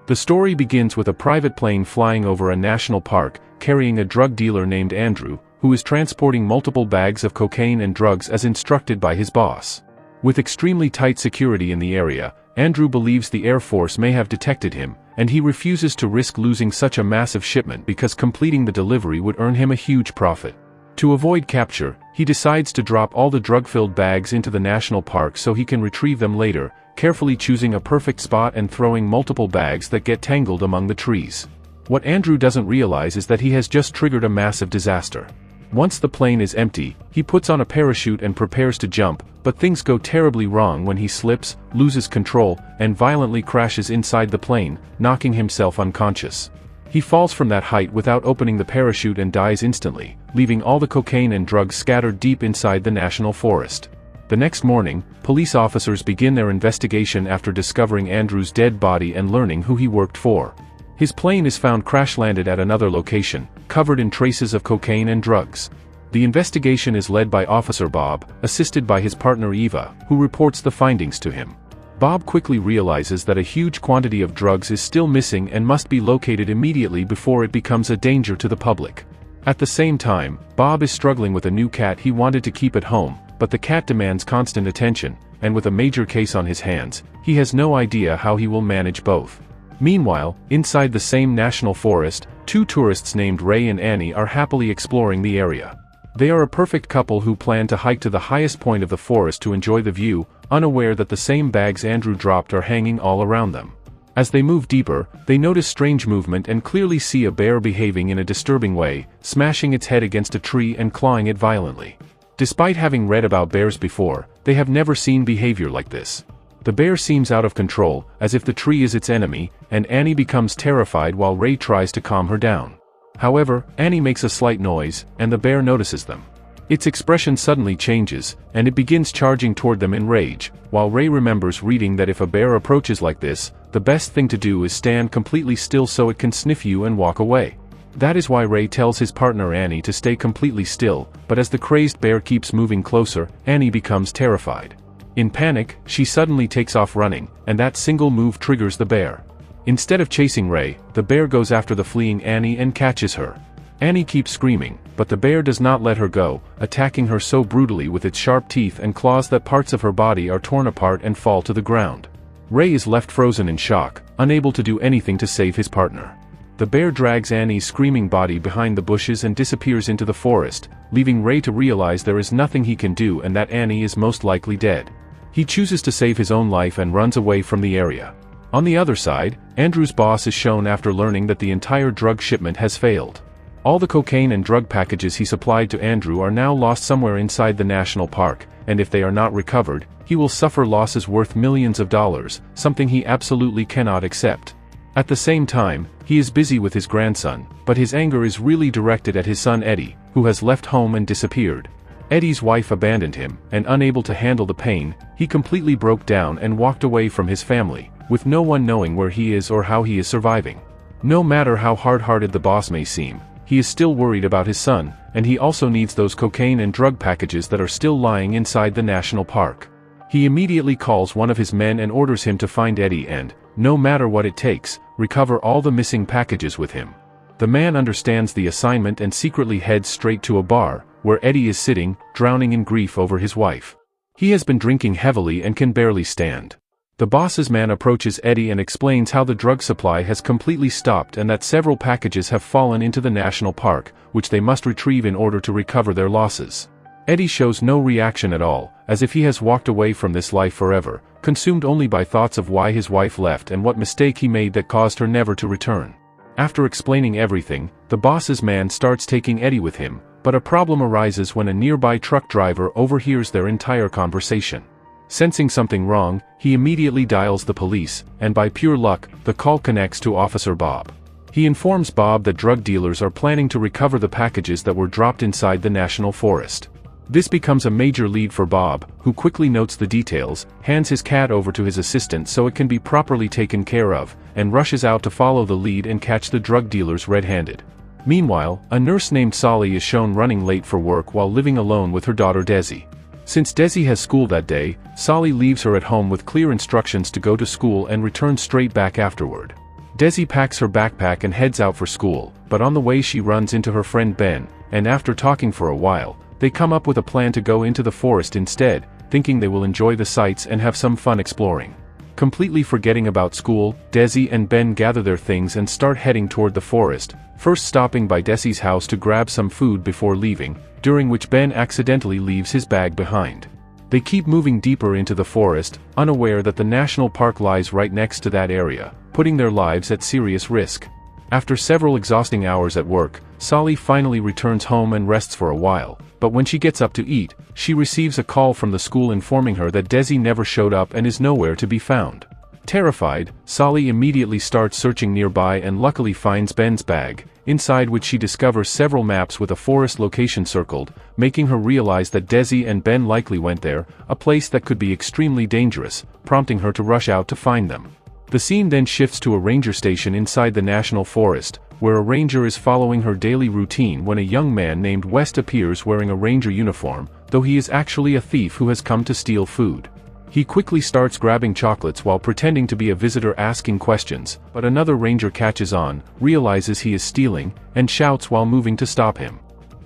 The story begins with a private plane flying over a national park, carrying a drug dealer named Andrew, who is transporting multiple bags of cocaine and drugs as instructed by his boss. With extremely tight security in the area, Andrew believes the Air Force may have detected him, and he refuses to risk losing such a massive shipment because completing the delivery would earn him a huge profit. To avoid capture, he decides to drop all the drug-filled bags into the national park so he can retrieve them later, carefully choosing a perfect spot and throwing multiple bags that get tangled among the trees. What Andrew doesn't realize is that he has just triggered a massive disaster. Once the plane is empty, he puts on a parachute and prepares to jump, but things go terribly wrong when he slips, loses control, and violently crashes inside the plane, knocking himself unconscious. He falls from that height without opening the parachute and dies instantly, leaving all the cocaine and drugs scattered deep inside the national forest. The next morning, police officers begin their investigation after discovering Andrew's dead body and learning who he worked for. His plane is found crash-landed at another location, covered in traces of cocaine and drugs. The investigation is led by Officer Bob, assisted by his partner Eva, who reports the findings to him. Bob quickly realizes that a huge quantity of drugs is still missing and must be located immediately before it becomes a danger to the public. At the same time, Bob is struggling with a new cat he wanted to keep at home, but the cat demands constant attention, and with a major case on his hands, he has no idea how he will manage both. Meanwhile, inside the same national forest, two tourists named Ray and Annie are happily exploring the area. They are a perfect couple who plan to hike to the highest point of the forest to enjoy the view, unaware that the same bags Andrew dropped are hanging all around them. As they move deeper, they notice strange movement and clearly see a bear behaving in a disturbing way, smashing its head against a tree and clawing it violently. Despite having read about bears before, they have never seen behavior like this. The bear seems out of control, as if the tree is its enemy, and Annie becomes terrified while Ray tries to calm her down. However, Annie makes a slight noise, and the bear notices them. Its expression suddenly changes, and it begins charging toward them in rage, while Ray remembers reading that if a bear approaches like this, the best thing to do is stand completely still so it can sniff you and walk away. That is why Ray tells his partner Annie to stay completely still, but as the crazed bear keeps moving closer, Annie becomes terrified. In panic, she suddenly takes off running, and that single move triggers the bear. Instead of chasing Ray, the bear goes after the fleeing Annie and catches her. Annie keeps screaming, but the bear does not let her go, attacking her so brutally with its sharp teeth and claws that parts of her body are torn apart and fall to the ground. Ray is left frozen in shock, unable to do anything to save his partner. The bear drags Annie's screaming body behind the bushes and disappears into the forest, leaving Ray to realize there is nothing he can do and that Annie is most likely dead. He chooses to save his own life and runs away from the area. On the other side, Andrew's boss is shown after learning that the entire drug shipment has failed. All the cocaine and drug packages he supplied to Andrew are now lost somewhere inside the national park, and if they are not recovered, he will suffer losses worth millions of dollars, something he absolutely cannot accept. At the same time, he is busy with his grandson, but his anger is really directed at his son Eddie, who has left home and disappeared. Eddie's wife abandoned him, and unable to handle the pain, he completely broke down and walked away from his family, with no one knowing where he is or how he is surviving. No matter how hard-hearted the boss may seem, he is still worried about his son, and he also needs those cocaine and drug packages that are still lying inside the national park. He immediately calls one of his men and orders him to find Eddie and, no matter what it takes, recover all the missing packages with him. The man understands the assignment and secretly heads straight to a bar, where Eddie is sitting, drowning in grief over his wife. He has been drinking heavily and can barely stand. The boss's man approaches Eddie and explains how the drug supply has completely stopped and that several packages have fallen into the national park, which they must retrieve in order to recover their losses. Eddie shows no reaction at all, as if he has walked away from this life forever, consumed only by thoughts of why his wife left and what mistake he made that caused her never to return. After explaining everything, the boss's man starts taking Eddie with him, but a problem arises when a nearby truck driver overhears their entire conversation. Sensing something wrong, he immediately dials the police, and by pure luck, the call connects to Officer Bob. He informs Bob that drug dealers are planning to recover the packages that were dropped inside the national forest. This becomes a major lead for Bob, who quickly notes the details, hands his cat over to his assistant so it can be properly taken care of, and rushes out to follow the lead and catch the drug dealers red-handed. Meanwhile, a nurse named Sally is shown running late for work while living alone with her daughter Desi. Since Desi has school that day, Sally leaves her at home with clear instructions to go to school and return straight back afterward. Desi packs her backpack and heads out for school, but on the way she runs into her friend Ben, and after talking for a while, they come up with a plan to go into the forest instead, thinking they will enjoy the sights and have some fun exploring. Completely forgetting about school, Desi and Ben gather their things and start heading toward the forest, first stopping by Desi's house to grab some food before leaving, during which Ben accidentally leaves his bag behind. They keep moving deeper into the forest, unaware that the national park lies right next to that area, putting their lives at serious risk. After several exhausting hours at work, Sally finally returns home and rests for a while, but when she gets up to eat, she receives a call from the school informing her that Desi never showed up and is nowhere to be found. Terrified, Sally immediately starts searching nearby and luckily finds Ben's bag, inside which she discovers several maps with a forest location circled, making her realize that Desi and Ben likely went there, a place that could be extremely dangerous, prompting her to rush out to find them. The scene then shifts to a ranger station inside the national forest, where a ranger is following her daily routine when a young man named West appears wearing a ranger uniform, though he is actually a thief who has come to steal food. He quickly starts grabbing chocolates while pretending to be a visitor asking questions, but another ranger catches on, realizes he is stealing, and shouts while moving to stop him.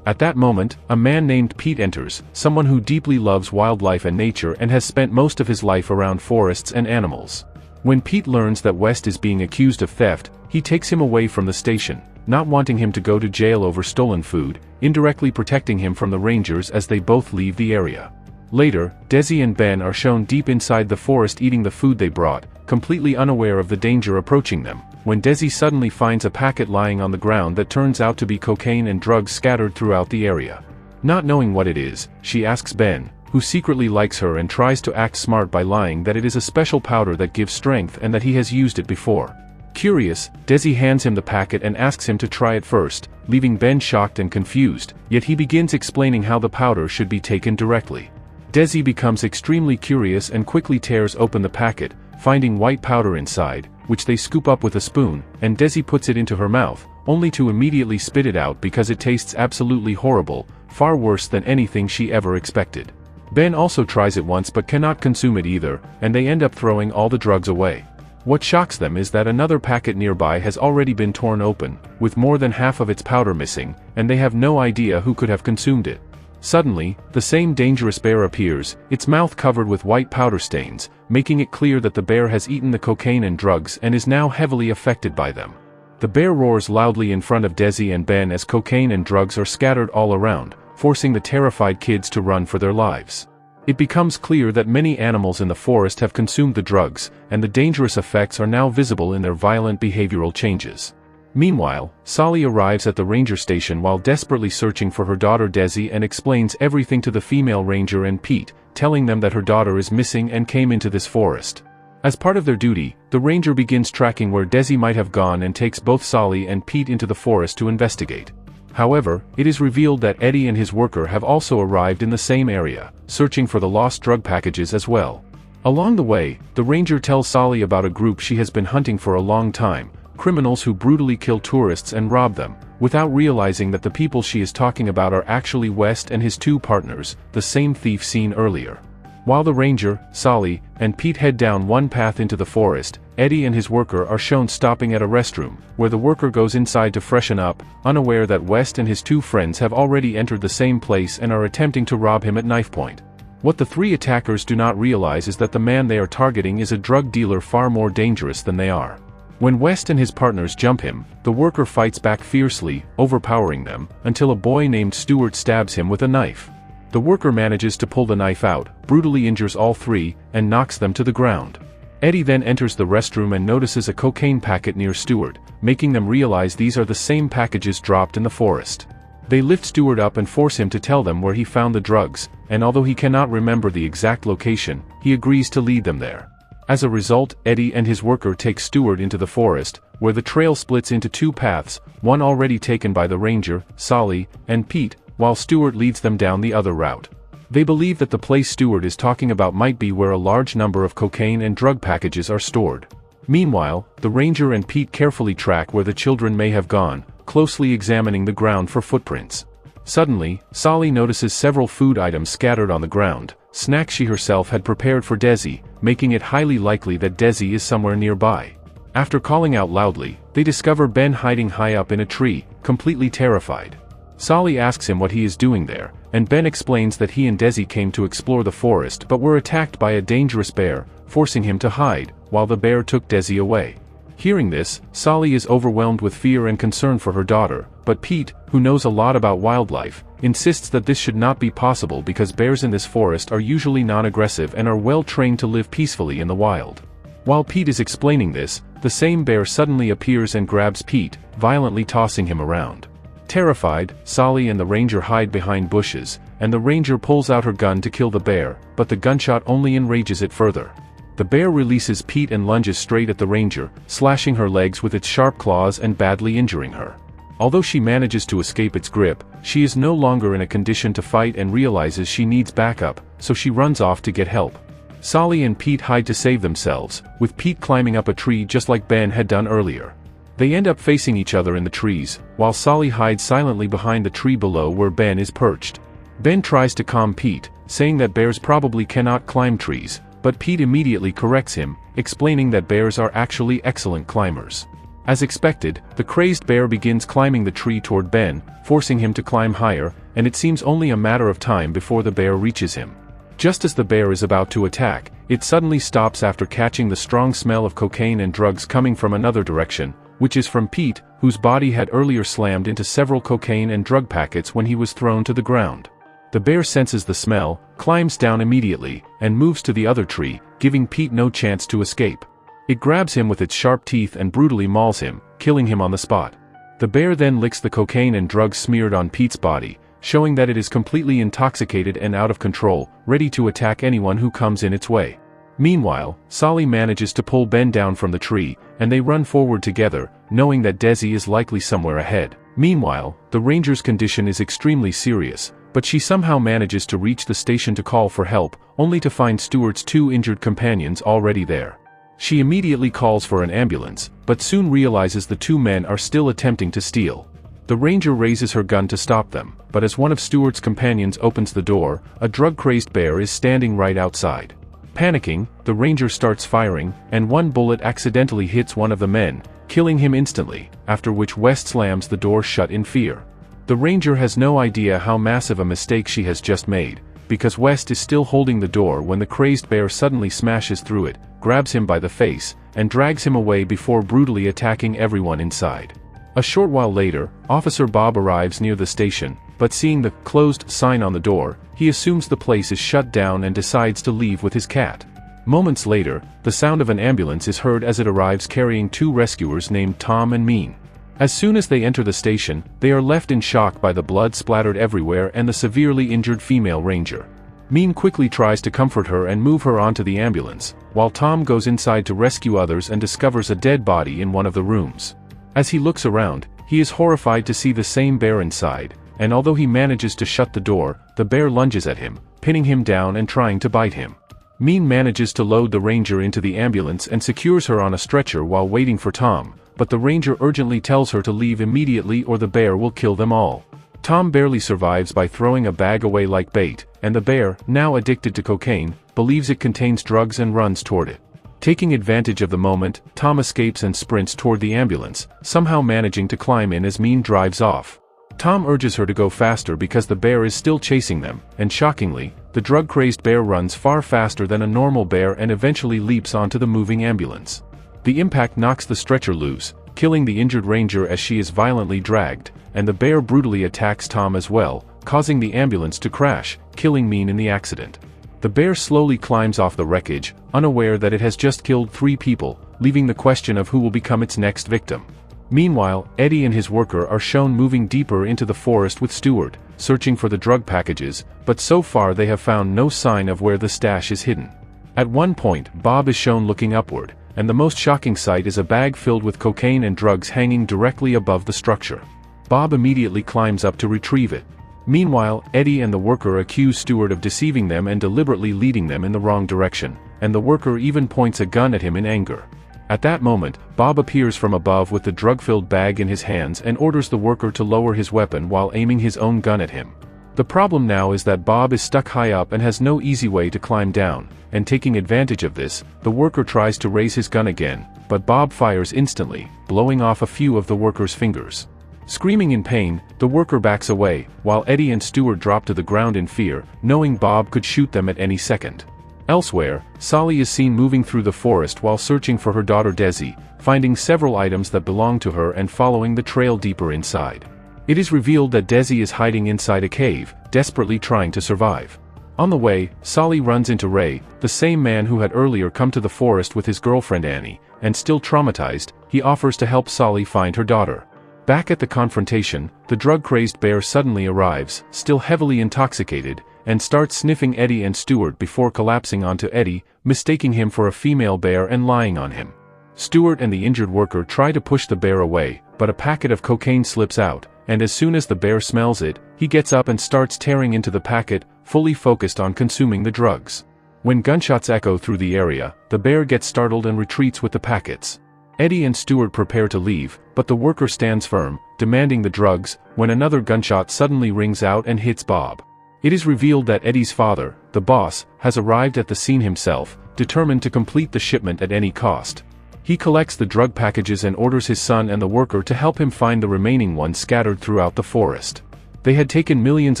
At that moment, a man named Pete enters, someone who deeply loves wildlife and nature and has spent most of his life around forests and animals. When Pete learns that West is being accused of theft, he takes him away from the station, not wanting him to go to jail over stolen food, indirectly protecting him from the rangers as they both leave the area. Later, Desi and Ben are shown deep inside the forest eating the food they brought, completely unaware of the danger approaching them, when Desi suddenly finds a packet lying on the ground that turns out to be cocaine and drugs scattered throughout the area. Not knowing what it is, she asks Ben, who secretly likes her and tries to act smart by lying that it is a special powder that gives strength and that he has used it before. Curious, Desi hands him the packet and asks him to try it first, leaving Ben shocked and confused, yet he begins explaining how the powder should be taken directly. Desi becomes extremely curious and quickly tears open the packet, finding white powder inside, which they scoop up with a spoon, and Desi puts it into her mouth, only to immediately spit it out because it tastes absolutely horrible, far worse than anything she ever expected. Ben also tries it once but cannot consume it either, and they end up throwing all the drugs away. What shocks them is that another packet nearby has already been torn open, with more than half of its powder missing, and they have no idea who could have consumed it. Suddenly, the same dangerous bear appears, its mouth covered with white powder stains, making it clear that the bear has eaten the cocaine and drugs and is now heavily affected by them. The bear roars loudly in front of Desi and Ben as cocaine and drugs are scattered all around, forcing the terrified kids to run for their lives. It becomes clear that many animals in the forest have consumed the drugs, and the dangerous effects are now visible in their violent behavioral changes. Meanwhile, Sally arrives at the ranger station while desperately searching for her daughter Desi and explains everything to the female ranger and Pete, telling them that her daughter is missing and came into this forest. As part of their duty, the ranger begins tracking where Desi might have gone and takes both Sally and Pete into the forest to investigate. However, it is revealed that Eddie and his worker have also arrived in the same area, searching for the lost drug packages as well. Along the way, the ranger tells Sally about a group she has been hunting for a long time, criminals who brutally kill tourists and rob them, without realizing that the people she is talking about are actually West and his two partners, the same thief seen earlier. While the ranger, Sally, and Pete head down one path into the forest, Eddie and his worker are shown stopping at a restroom, where the worker goes inside to freshen up, unaware that West and his two friends have already entered the same place and are attempting to rob him at knife point. What the three attackers do not realize is that the man they are targeting is a drug dealer far more dangerous than they are. When West and his partners jump him, the worker fights back fiercely, overpowering them, until a boy named Stuart stabs him with a knife. The worker manages to pull the knife out, brutally injures all three, and knocks them to the ground. Eddie then enters the restroom and notices a cocaine packet near Stuart, making them realize these are the same packages dropped in the forest. They lift Stuart up and force him to tell them where he found the drugs, and although he cannot remember the exact location, he agrees to lead them there. As a result, Eddie and his worker take Stuart into the forest, where the trail splits into two paths, one already taken by the ranger, Sally, and Pete, while Stuart leads them down the other route. They believe that the place Stuart is talking about might be where a large number of cocaine and drug packages are stored. Meanwhile, the ranger and Pete carefully track where the children may have gone, closely examining the ground for footprints. Suddenly, Sally notices several food items scattered on the ground, snacks she herself had prepared for Desi, making it highly likely that Desi is somewhere nearby. After calling out loudly, they discover Ben hiding high up in a tree, completely terrified. Sally asks him what he is doing there, and Ben explains that he and Desi came to explore the forest but were attacked by a dangerous bear, forcing him to hide, while the bear took Desi away. Hearing this, Sally is overwhelmed with fear and concern for her daughter, but Pete, who knows a lot about wildlife, insists that this should not be possible because bears in this forest are usually non-aggressive and are well trained to live peacefully in the wild. While Pete is explaining this, the same bear suddenly appears and grabs Pete, violently tossing him around. Terrified, Sally and the ranger hide behind bushes, and the ranger pulls out her gun to kill the bear, but the gunshot only enrages it further. The bear releases Pete and lunges straight at the ranger, slashing her legs with its sharp claws and badly injuring her. Although she manages to escape its grip, she is no longer in a condition to fight and realizes she needs backup, so she runs off to get help. Sally and Pete hide to save themselves, with Pete climbing up a tree just like Ben had done earlier. They end up facing each other in the trees, while Sally hides silently behind the tree below where Ben is perched. Ben tries to calm Pete, saying that bears probably cannot climb trees, but Pete immediately corrects him, explaining that bears are actually excellent climbers. As expected, the crazed bear begins climbing the tree toward Ben, forcing him to climb higher, and it seems only a matter of time before the bear reaches him. Just as the bear is about to attack, it suddenly stops after catching the strong smell of cocaine and drugs coming from another direction, which is from Pete, whose body had earlier slammed into several cocaine and drug packets when he was thrown to the ground. The bear senses the smell, climbs down immediately, and moves to the other tree, giving Pete no chance to escape. It grabs him with its sharp teeth and brutally mauls him, killing him on the spot. The bear then licks the cocaine and drugs smeared on Pete's body, showing that it is completely intoxicated and out of control, ready to attack anyone who comes in its way. Meanwhile, Sally manages to pull Ben down from the tree, and they run forward together, knowing that Desi is likely somewhere ahead. Meanwhile, the ranger's condition is extremely serious, but she somehow manages to reach the station to call for help, only to find Stuart's two injured companions already there. She immediately calls for an ambulance, but soon realizes the two men are still attempting to steal. The ranger raises her gun to stop them, but as one of Stuart's companions opens the door, a drug-crazed bear is standing right outside. Panicking, the ranger starts firing, and one bullet accidentally hits one of the men, killing him instantly, after which West slams the door shut in fear. The ranger has no idea how massive a mistake she has just made, because West is still holding the door when the crazed bear suddenly smashes through it, grabs him by the face, and drags him away before brutally attacking everyone inside. A short while later, Officer Bob arrives near the station, but seeing the "closed" sign on the door, he assumes the place is shut down and decides to leave with his cat. Moments later, the sound of an ambulance is heard as it arrives carrying two rescuers named Tom and Mean. As soon as they enter the station, they are left in shock by the blood splattered everywhere and the severely injured female ranger. Mean quickly tries to comfort her and move her onto the ambulance, while Tom goes inside to rescue others and discovers a dead body in one of the rooms. As he looks around, he is horrified to see the same bear inside, and although he manages to shut the door, the bear lunges at him, pinning him down and trying to bite him. Mean manages to load the ranger into the ambulance and secures her on a stretcher while waiting for Tom, but the ranger urgently tells her to leave immediately or the bear will kill them all. Tom barely survives by throwing a bag away like bait, and the bear, now addicted to cocaine, believes it contains drugs and runs toward it. Taking advantage of the moment, Tom escapes and sprints toward the ambulance, somehow managing to climb in as Mean drives off. Tom urges her to go faster because the bear is still chasing them, and shockingly, the drug-crazed bear runs far faster than a normal bear and eventually leaps onto the moving ambulance. The impact knocks the stretcher loose, killing the injured ranger as she is violently dragged, and the bear brutally attacks Tom as well, causing the ambulance to crash, killing Mean in the accident. The bear slowly climbs off the wreckage, unaware that it has just killed 3 people, leaving the question of who will become its next victim. Meanwhile, Eddie and his worker are shown moving deeper into the forest with Stuart, searching for the drug packages, but so far they have found no sign of where the stash is hidden. At one point, Bob is shown looking upward, and the most shocking sight is a bag filled with cocaine and drugs hanging directly above the structure. Bob immediately climbs up to retrieve it. Meanwhile, Eddie and the worker accuse Stuart of deceiving them and deliberately leading them in the wrong direction, and the worker even points a gun at him in anger. At that moment, Bob appears from above with the drug-filled bag in his hands and orders the worker to lower his weapon while aiming his own gun at him. The problem now is that Bob is stuck high up and has no easy way to climb down, and taking advantage of this, the worker tries to raise his gun again, but Bob fires instantly, blowing off a few of the worker's fingers. Screaming in pain, the worker backs away, while Eddie and Stewart drop to the ground in fear, knowing Bob could shoot them at any second. Elsewhere, Sally is seen moving through the forest while searching for her daughter Desi, finding several items that belong to her and following the trail deeper inside. It is revealed that Desi is hiding inside a cave, desperately trying to survive. On the way, Sally runs into Ray, the same man who had earlier come to the forest with his girlfriend Annie, and still traumatized, he offers to help Sally find her daughter. Back at the confrontation, the drug-crazed bear suddenly arrives, still heavily intoxicated, and starts sniffing Eddie and Stewart before collapsing onto Eddie, mistaking him for a female bear and lying on him. Stewart and the injured worker try to push the bear away, but a packet of cocaine slips out, and as soon as the bear smells it, he gets up and starts tearing into the packet, fully focused on consuming the drugs. When gunshots echo through the area, the bear gets startled and retreats with the packets. Eddie and Stewart prepare to leave, but the worker stands firm, demanding the drugs, when another gunshot suddenly rings out and hits Bob. It is revealed that Eddie's father, the boss, has arrived at the scene himself, determined to complete the shipment at any cost. He collects the drug packages and orders his son and the worker to help him find the remaining ones scattered throughout the forest. They had taken millions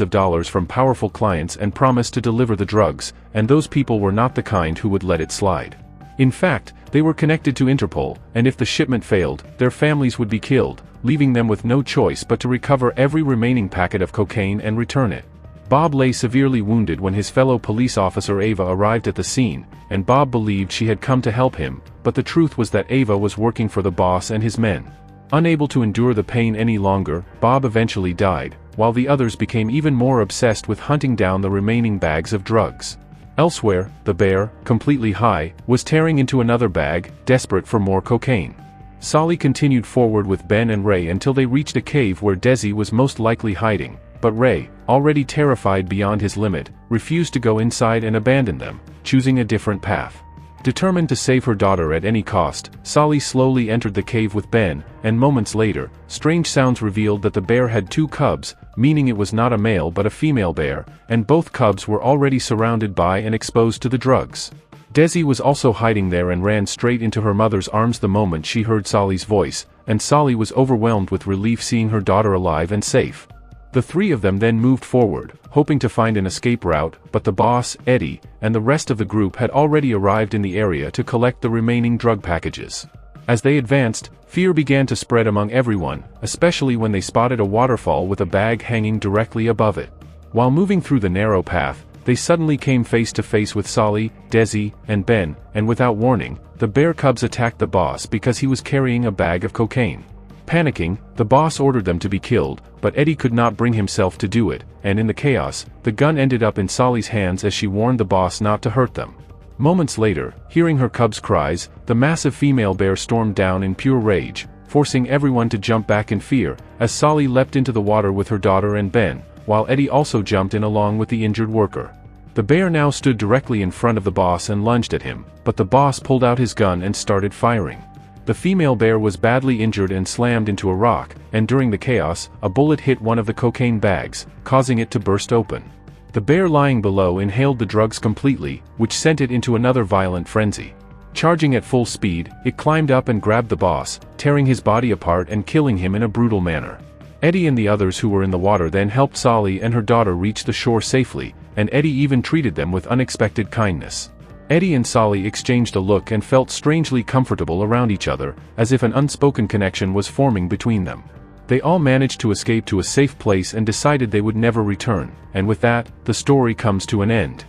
of dollars from powerful clients and promised to deliver the drugs, and those people were not the kind who would let it slide. In fact, they were connected to Interpol, and if the shipment failed, their families would be killed, leaving them with no choice but to recover every remaining packet of cocaine and return it. Bob lay severely wounded when his fellow police officer Ava arrived at the scene, and Bob believed she had come to help him, but the truth was that Ava was working for the boss and his men. Unable to endure the pain any longer, Bob eventually died, while the others became even more obsessed with hunting down the remaining bags of drugs. Elsewhere, the bear, completely high, was tearing into another bag, desperate for more cocaine. Sally continued forward with Ben and Ray until they reached a cave where Desi was most likely hiding, but Ray, already terrified beyond his limit, refused to go inside and abandoned them, choosing a different path. Determined to save her daughter at any cost, Sally slowly entered the cave with Ben, and moments later, strange sounds revealed that the bear had 2 cubs, meaning it was not a male but a female bear, and both cubs were already surrounded by and exposed to the drugs. Desi was also hiding there and ran straight into her mother's arms the moment she heard Sally's voice, and Sally was overwhelmed with relief seeing her daughter alive and safe. The 3 of them then moved forward, hoping to find an escape route, but the boss, Eddie, and the rest of the group had already arrived in the area to collect the remaining drug packages. As they advanced, fear began to spread among everyone, especially when they spotted a waterfall with a bag hanging directly above it. While moving through the narrow path, they suddenly came face to face with Sally, Desi, and Ben, and without warning, the bear cubs attacked the boss because he was carrying a bag of cocaine. Panicking, the boss ordered them to be killed, but Eddie could not bring himself to do it, and in the chaos, the gun ended up in Sally's hands as she warned the boss not to hurt them. Moments later, hearing her cubs' cries, the massive female bear stormed down in pure rage, forcing everyone to jump back in fear, as Sally leapt into the water with her daughter and Ben, while Eddie also jumped in along with the injured worker. The bear now stood directly in front of the boss and lunged at him, but the boss pulled out his gun and started firing. The female bear was badly injured and slammed into a rock, and during the chaos, a bullet hit one of the cocaine bags, causing it to burst open. The bear lying below inhaled the drugs completely, which sent it into another violent frenzy. Charging at full speed, it climbed up and grabbed the boss, tearing his body apart and killing him in a brutal manner. Eddie and the others who were in the water then helped Sally and her daughter reach the shore safely, and Eddie even treated them with unexpected kindness. Eddie and Sally exchanged a look and felt strangely comfortable around each other, as if an unspoken connection was forming between them. They all managed to escape to a safe place and decided they would never return, and with that, the story comes to an end.